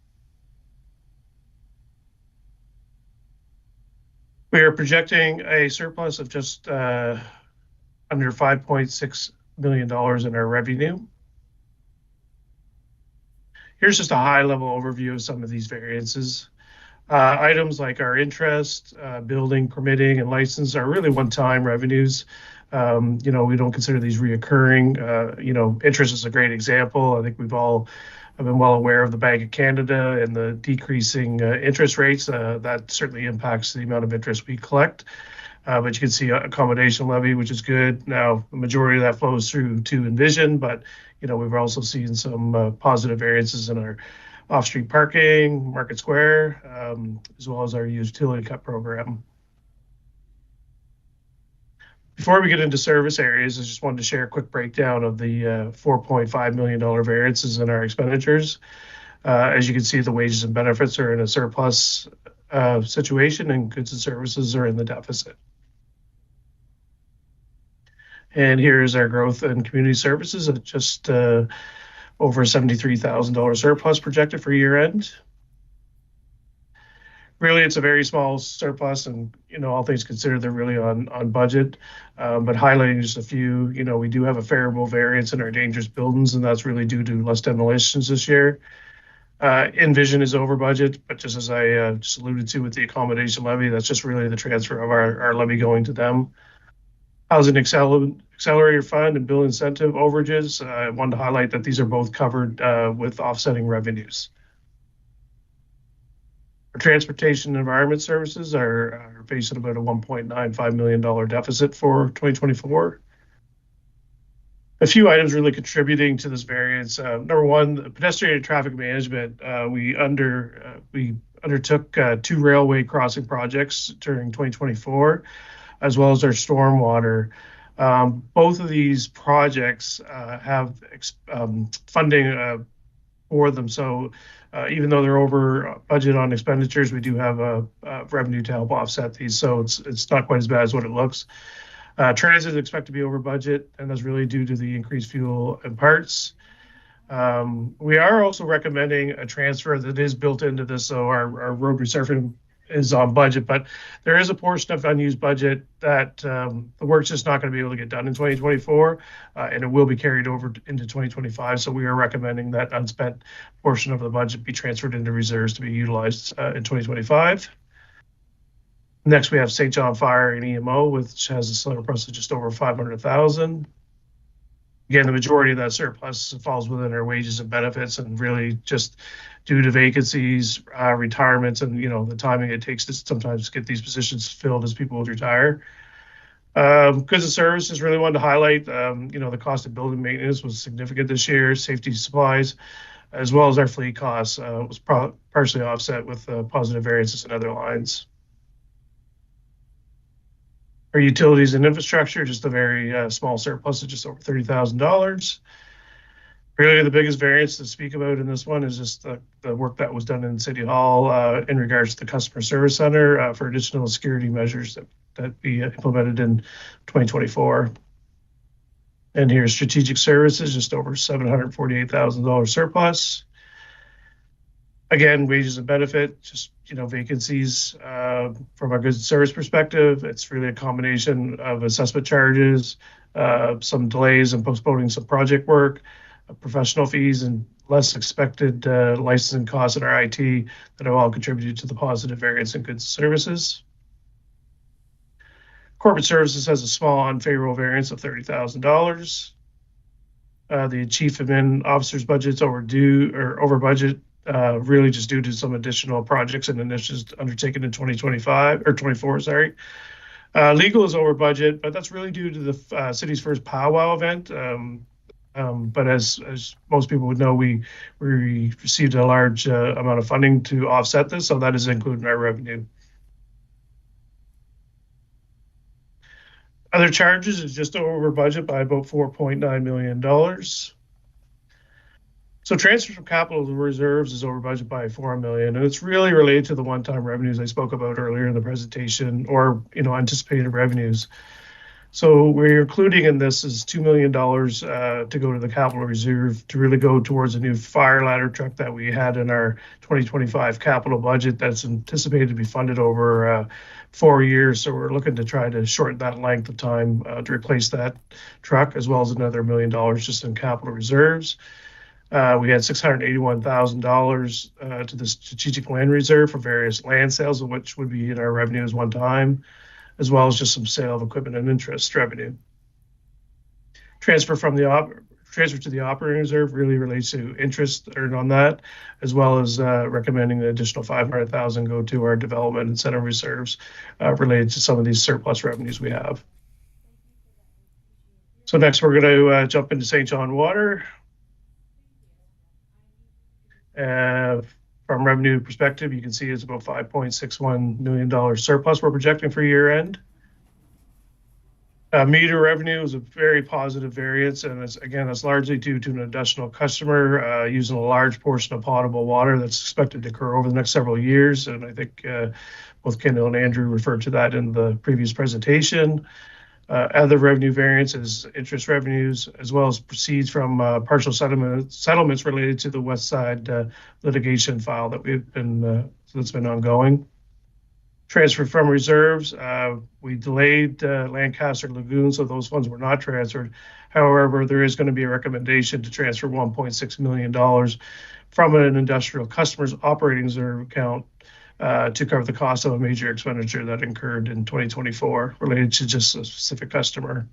Speaker 10: We are projecting a surplus of just under $5.6 million in our revenue. Here's just a high-level overview of some of these variances. Items like our interest, building, permitting, and license are really one-time revenues. You know, we don't consider these reoccurring. You know, interest is a great example. I think we've all been well aware of the Bank of Canada and the decreasing interest rates. That certainly impacts the amount of interest we collect. But you can see accommodation levy, which is good. Now, the majority of that flows through to Envision, but, you know, we've also seen some positive variances in our off-street parking, Market Square, as well as our utility cut program. Before we get into service areas, I just wanted to share a quick breakdown of the $4.5 million variances in our expenditures. As you can see, the wages and benefits are in a surplus situation, and goods and services are in the deficit. And here's our growth in community services at just over $73,000 surplus projected for year end. Really, it's a very small surplus, and all things considered, they're really on budget. But highlighting just a few, we do have a favorable variance in our dangerous buildings, and that's really due to less demolitions this year. Envision is over budget, but just as I just alluded to with the accommodation levy, that's just really the transfer of our levy going to them. Housing Accelerator Fund and bill incentive overages, I wanted to highlight that these are both covered with offsetting revenues. Our transportation and environment services are facing about a $1.95 million deficit for 2024. A few items really contributing to this variance. Number one, the pedestrian and traffic management. We undertook 2 railway crossing projects during 2024, as well as our stormwater. Both of these projects have funding for them. So even though they're over budget on expenditures, we do have a revenue to help offset these. So it's not quite as bad as what it looks. Transit is expected to be over budget, and that's really due to the increased fuel and parts. We are also recommending a transfer that is built into this, so our road resurfacing is on budget, but there is a portion of unused budget that the work's just not going to be able to get done in 2024, and it will be carried over into 2025. So we are recommending that unspent portion of the budget be transferred into reserves to be utilized in 2025. Next, we have St. John Fire and EMO, which has a surplus of just over $500,000. Again, the majority of that surplus falls within our wages and benefits, and really just due to vacancies, retirements, and the timing it takes to sometimes get these positions filled as people retire. Goods and services, really wanted to highlight. The cost of building maintenance was significant this year. Safety supplies, as well as our fleet costs, was partially offset with positive variances in other lines. Our utilities and infrastructure, just a very small surplus of just over $30,000. Really, the biggest variance to speak about in this one is just the work that was done in City Hall in regards to the customer service center for additional security measures that be implemented in 2024. And here's strategic services, just over $748,000 surplus. Again, wages and benefit, just vacancies from a goods and service perspective. It's really a combination of assessment charges, some delays and postponing some project work, professional fees, and less expected licensing costs in our IT that have all contributed to the positive variance in goods and services. Corporate services has a small unfavorable variance of $30,000. The chief admin officer's budget's over budget. Really just due to some additional projects and initiatives undertaken in 24, sorry. Legal is over budget, but that's really due to the city's first powwow event. But as most people would know, we received a large amount of funding to offset this, so that is included in our revenue. Other charges is just over budget by about $4.9 million. So transfer from capital to reserves is over budget by $4 million, and it's really related to the one-time revenues I spoke about earlier in the presentation, or anticipated revenues. So we're including in this is $2 million to go to the capital reserve to really go towards a new fire ladder truck that we had in our 2025 capital budget that's anticipated to be funded over 4 years. So we're looking to try to shorten that length of time to replace that truck, as well as another $1 million just in capital reserves. We had $681,000 to the strategic land reserve for various land sales, of which would be in our revenues one time, as well as just some sale of equipment and interest revenue. Transfer to the operating reserve really relates to interest earned on that, as well as recommending an additional $500,000 go to our development and center reserves related to some of these surplus revenues we have. So next we're going to jump into St. John Water. From revenue perspective, you can see it's about $5.61 million surplus we're projecting for year end. Meter revenue is a very positive variance, and it's largely due to an additional customer using a large portion of potable water that's expected to occur over the next several years. And I think both Kendall and Andrew referred to that in the previous presentation. Other revenue variances, interest revenues, as well as proceeds from partial settlements related to the West Side litigation file that that's been ongoing. Transfer from reserves, we delayed Lancaster Lagoon, so those funds were not transferred. However, there is going to be a recommendation to transfer $1.6 million from an industrial customer's operating reserve account to cover the cost of a major expenditure that incurred in 2024 related to just a specific customer.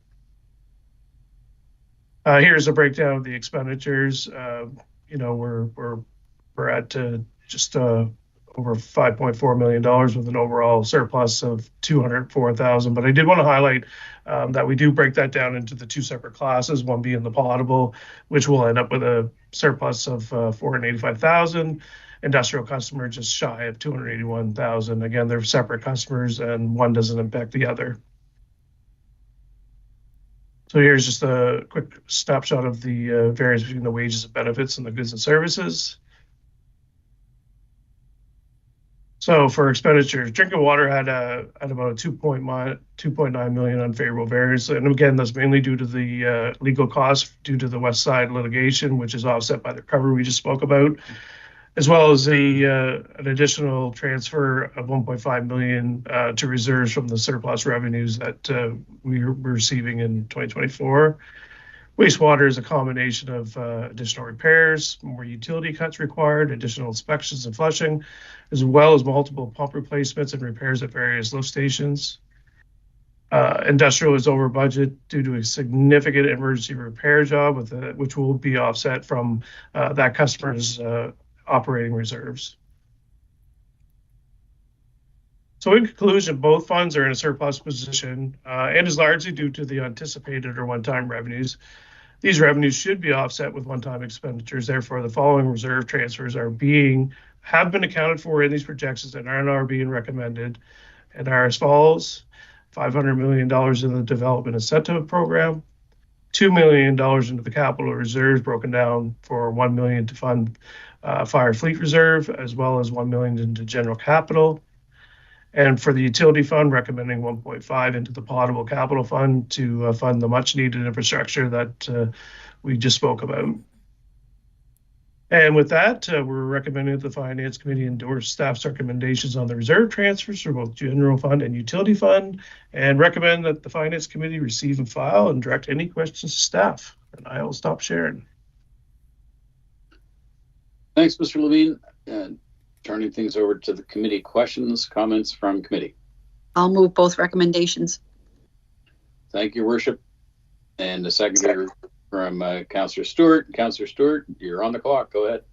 Speaker 10: Here's a breakdown of the expenditures. We're at just over $5.4 million with an overall surplus of $204,000. But I did want to highlight that we do break that down into the two separate classes, one being the potable, which will end up with a surplus of $485,000. Industrial customer just shy of $281,000. Again, they're separate customers and one doesn't impact the other. So here's just a quick snapshot of the variance between the wages and benefits and the goods and services. So for expenditures, drinking water had about a 2.9 million unfavorable variance. And again, that's mainly due to the legal costs due to the West Side litigation, which is offset by the recovery we just spoke about, as well as an additional transfer of 1.5 million to reserves from the surplus revenues that we were receiving in 2024. Wastewater is a combination of additional repairs, more utility cuts required, additional inspections and flushing, as well as multiple pump replacements and repairs at various lift stations. Industrial is over budget due to a significant emergency repair job, which will be offset from that customer's operating reserves. So in conclusion, both funds are in a surplus position and is largely due to the anticipated or one-time revenues. These revenues should be offset with one-time expenditures. Therefore, the following reserve transfers have been accounted for in these projections and are being recommended and are as follows: $500 million in the development incentive program, $2 million into the capital reserves, broken down for $1 million to fund fire fleet reserve, as well as $1 million into general capital. And for the utility fund, recommending 1.5 into the potable capital fund to fund the much needed infrastructure that we just spoke about. And with that, we're recommending that the Finance Committee endorse staff's recommendations on the reserve transfers for both general fund and utility fund, and recommend that the Finance Committee receive and file and direct any questions to staff. And I will stop sharing.
Speaker 1: Thanks, Mr. Levine. Turning things over to the committee, questions, comments from committee.
Speaker 3: I'll move both recommendations.
Speaker 1: Thank you, Your Worship. And a seconder from Councillor Stewart. Councillor Stewart, you're on the clock. Go ahead.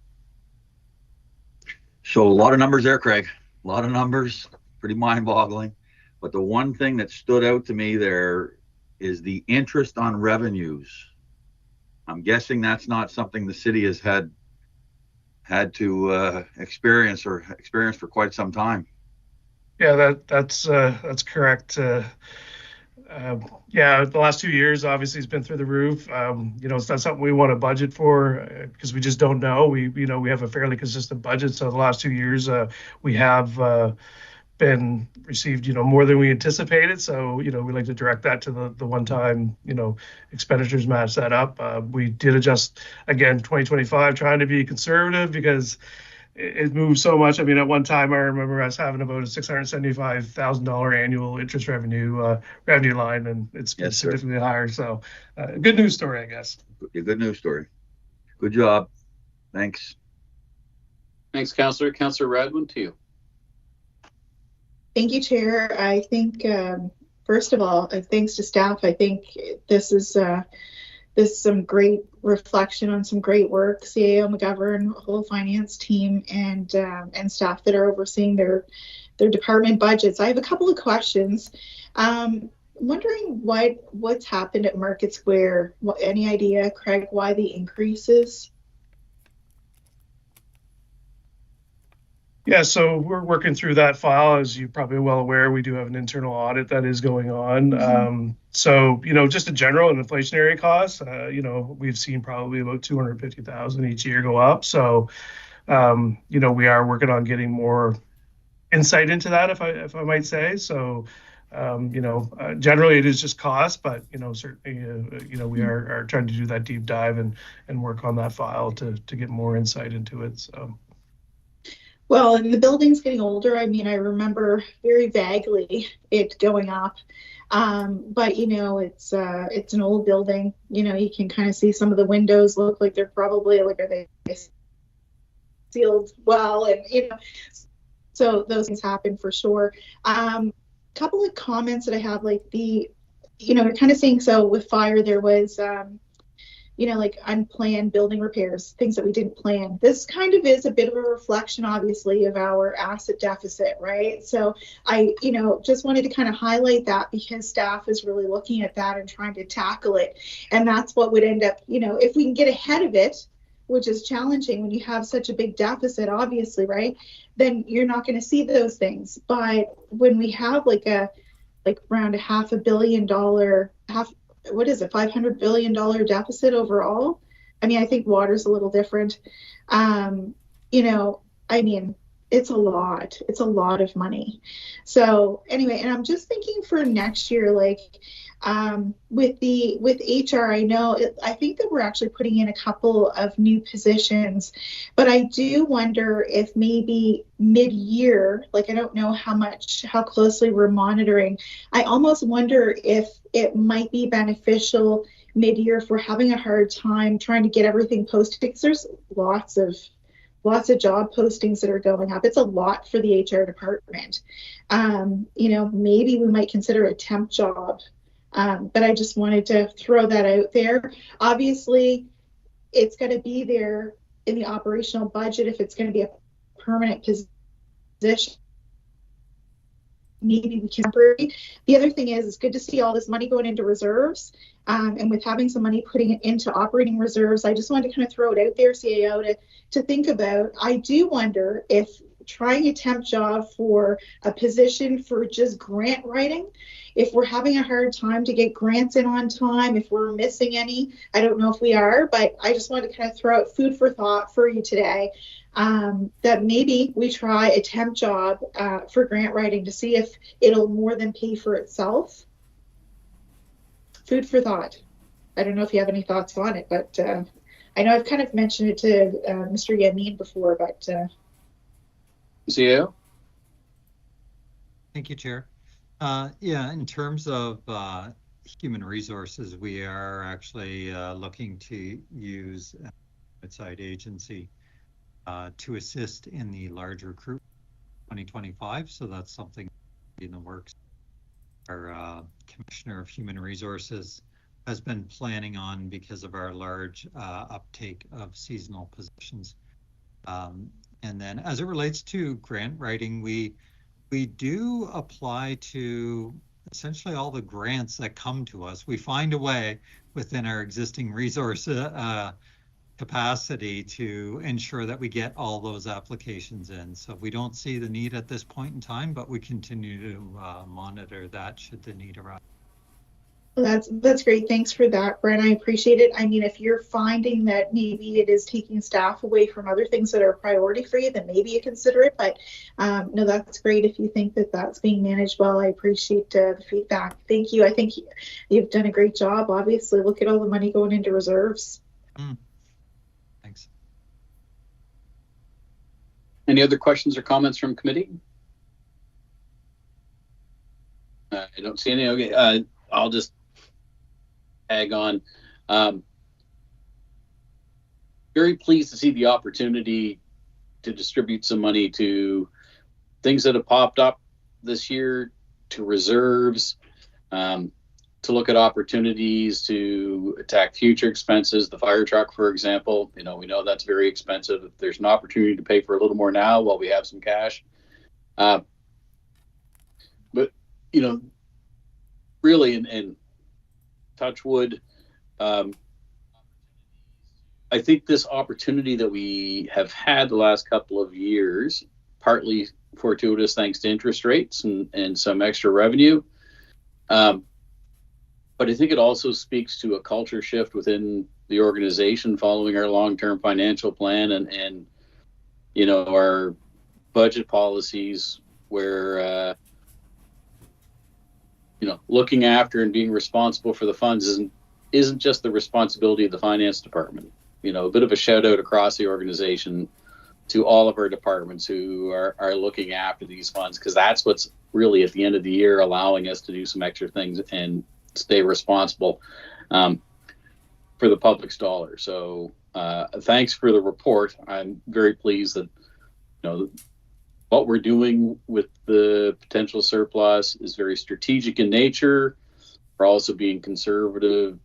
Speaker 11: So a lot of numbers there, Craig. A lot of numbers, pretty mind-boggling. But the one thing that stood out to me there is the interest on revenues. I'm guessing that's not something the city has had to experience for quite some time.
Speaker 10: Yeah, that's correct. The last 2 years obviously has been through the roof. It's not something we want to budget for because we just don't know. We have a fairly consistent budget. So the last 2 years we have been received more than we anticipated. So we like to direct that to the one-time expenditures, match that up. We did adjust again 2025, trying to be conservative because it moves so much. I mean, at one time I remember us having about a $675,000 annual interest revenue line, and it's been significantly higher. So good news story, I guess.
Speaker 11: Good news story. Good job. Thanks.
Speaker 1: Thanks, Councillor. Councillor Radwin, to you.
Speaker 4: Thank you, Chair. I think, first of all, thanks to staff. I think this is some great reflection on some great work. CAO McGovern, whole finance team, and staff that are overseeing their department budgets. I have a couple of questions. Wondering what's happened at Market Square. Any idea, Craig, why the increases?
Speaker 10: Yeah, so we're working through that file. As you're probably well aware, we do have an internal audit that is going on. Mm-hmm. So, just in general, an inflationary costs, we've seen probably about $250,000 each year go up. So, we are working on getting more insight into that, if I might say. So, generally it is just cost, but, certainly, we are trying to do that deep dive and work on that file to get more insight into it. So.
Speaker 4: Well, and the building's getting older. I mean, I remember very vaguely it going up. But you know, it's an old building. You know, you can kind of see some of the windows look like they're probably like, are they sealed well? And you know, so those things happen for sure. Couple of comments that I have, like you're kind of saying, so with fire, there was, like unplanned building repairs, things that we didn't plan. This kind of is a bit of a reflection, obviously, of our asset deficit, right? So I, just wanted to kind of highlight that because staff is really looking at that and trying to tackle it. And that's what would end up, if we can get ahead of it, which is challenging when you have such a big deficit, obviously, right? Then you're not going to see those things. But when we have around $500 billion, $500 billion deficit overall. I mean, I think water's a little different. It's a lot. It's a lot of money. So anyway, and I'm just thinking for next year, with HR, I think that we're actually putting in a couple of new positions, but I do wonder if maybe mid-year, I don't know how closely we're monitoring. I almost wonder if it might be beneficial mid-year if we're having a hard time trying to get everything posted, because there's lots of job postings that are going up. It's a lot for the HR department. Maybe we might consider a temp job. But I just wanted to throw that out there. Obviously, it's going to be there in the operational budget if it's going to be a permanent position. Maybe we can. The other thing is, it's good to see all this money going into reserves. And with having some money putting it into operating reserves, I just wanted to kind of throw it out there, CAO, to think about. I do wonder if trying a temp job for a position for just grant writing, if we're having a hard time to get grants in on time, if we're missing any, I don't know if we are, but I just wanted to kind of throw out food for thought for you today, that maybe we try a temp job for grant writing to see if it'll more than pay for itself. Food for thought. I don't know if you have any thoughts on it, but I know I've kind of mentioned it to Mr. Yamin before, but
Speaker 1: CAO?
Speaker 9: Thank you, Chair. In terms of human resources, we are actually looking to use an outside agency to assist in the large recruitment 2025. So that's something in the works. Our Commissioner of Human Resources has been planning on because of our large uptake of seasonal positions. And then as it relates to grant writing, we do apply to essentially all the grants that come to us. We find a way within our existing resource capacity to ensure that we get all those applications in. So we don't see the need at this point in time, but we continue to monitor that should the need arise.
Speaker 4: Well, that's great. Thanks for that, Brent. I appreciate it. I mean, if you're finding that maybe it is taking staff away from other things that are a priority for you, then maybe you consider it. But no, that's great if you think that that's being managed well. I appreciate the feedback. Thank you. I think you've done a great job. Obviously, look at all the money going into reserves.
Speaker 9: Thanks.
Speaker 1: Any other questions or comments from committee? I don't see any. Okay, I'll just tag on. Very pleased to see the opportunity to distribute some money to things that have popped up this year, to reserves, to look at opportunities to attack future expenses. The fire truck, for example, we know that's very expensive. If there's an opportunity to pay for a little more now while we have some cash. But, really, and touch wood, I think this opportunity that we have had the last couple of years, partly fortuitous thanks to interest rates and some extra revenue, but I think it also speaks to a culture shift within the organization following our long-term financial plan and our budget policies where looking after and being responsible for the funds isn't just the responsibility of the finance department. A bit of a shout out across the organization to all of our departments who are looking after these funds, because that's what's really at the end of the year allowing us to do some extra things and stay responsible for the public's dollar. So thanks for the report. I'm very pleased that what we're doing with the potential surplus is very strategic in nature. We're also being conservative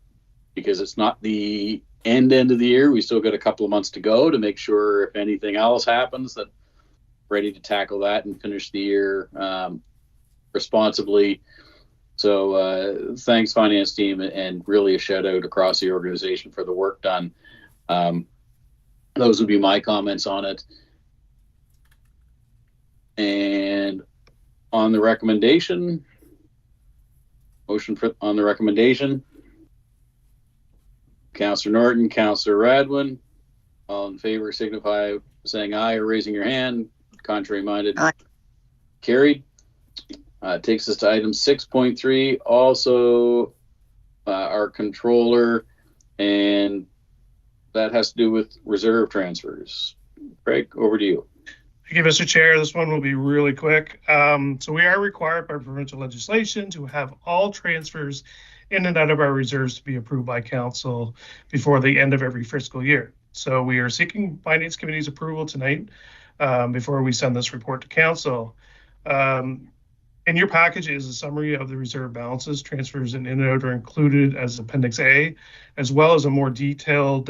Speaker 1: because it's not the end of the year. We still got a couple of months to go to make sure if anything else happens that we're ready to tackle that and finish the year responsibly. So thanks, finance team, and really a shout out across the organization for the work done. Those would be my comments on it. And on the recommendation, on the recommendation, Councillor Norton, Councillor Radwin, all in favor signify by saying aye or raising your hand. Contrary minded,
Speaker 3: aye.
Speaker 1: Carried. Takes us to item 6.3, also our controller, and that has to do with reserve transfers. Craig, over to you.
Speaker 10: Thank you, Mr. Chair. This one will be really quick. So we are required by provincial legislation to have all transfers in and out of our reserves to be approved by council before the end of every fiscal year. So we are seeking Finance Committee's approval tonight before we send this report to council. In your package is a summary of the reserve balances. Transfers in and out are included as Appendix A, as well as a more detailed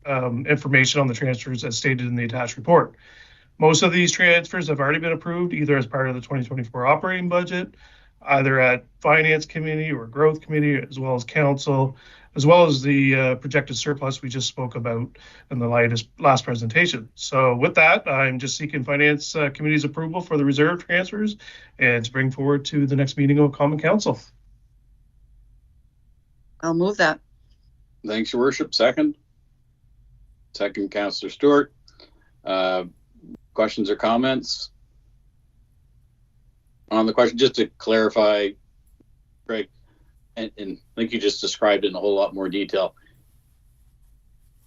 Speaker 10: information on the transfers as stated in the attached report. Most of these transfers have already been approved either as part of the 2024 operating budget, either at Finance Committee or Growth Committee, as well as Council, as well as the projected surplus we just spoke about in the last presentation. So with that, I'm just seeking Finance Committee's approval for the reserve transfers and to bring forward to the next meeting of Common Council.
Speaker 3: I'll move that.
Speaker 1: Thanks, Your Worship. Second, Councillor Stewart. Questions or comments on the question? Just to clarify, Craig, and I think you just described it in a whole lot more detail.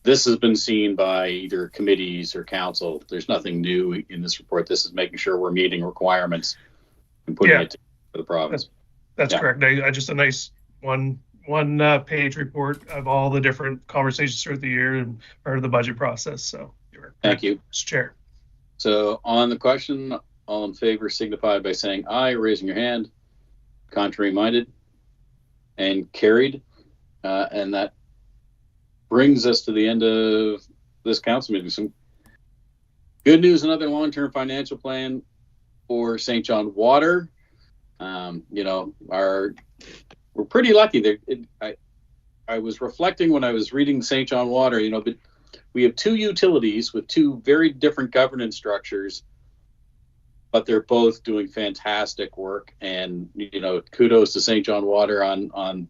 Speaker 1: This has been seen by either committees or council. There's nothing new in this report. This is making sure we're meeting requirements and putting it to the province.
Speaker 10: That's correct. I just a nice one page report of all the different conversations throughout the year and part of the budget process. So
Speaker 1: thank you,
Speaker 10: Mr. Chair.
Speaker 1: So on the question, all in favor signify by saying aye, raising your hand. Contrary minded, and carried. And that brings us to the end of this council meeting. Some good news, another long-term financial plan for St. John Water. We're pretty lucky. I was reflecting when I was reading St. John Water, but we have two utilities with two very different governance structures, but they're both doing fantastic work. And, kudos to St. John Water on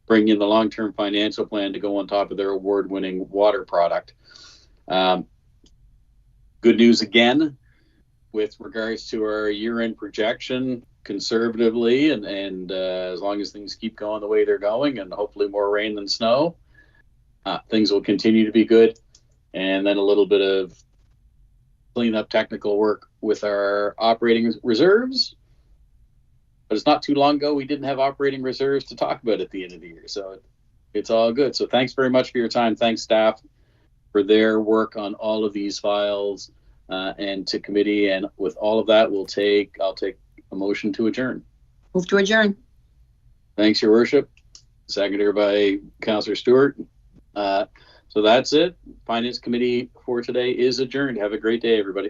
Speaker 1: bringing in the long-term financial plan to go on top of their award-winning water product. Good news again, with regards to our year-end projection, conservatively, and as long as things keep going the way they're going, and hopefully more rain than snow, things will continue to be good. And then a little bit of clean up technical work with our operating reserves. But it's not too long ago we didn't have operating reserves to talk about at the end of the year. So it's all good. So thanks very much for your time. Thanks, staff, for their work on all of these files, and to committee. And with all of that, I'll take a motion to adjourn.
Speaker 3: Move to adjourn.
Speaker 1: Thanks, Your Worship. Seconded by Councillor Stewart. So that's it. Finance Committee for today is adjourned. Have a great day, everybody.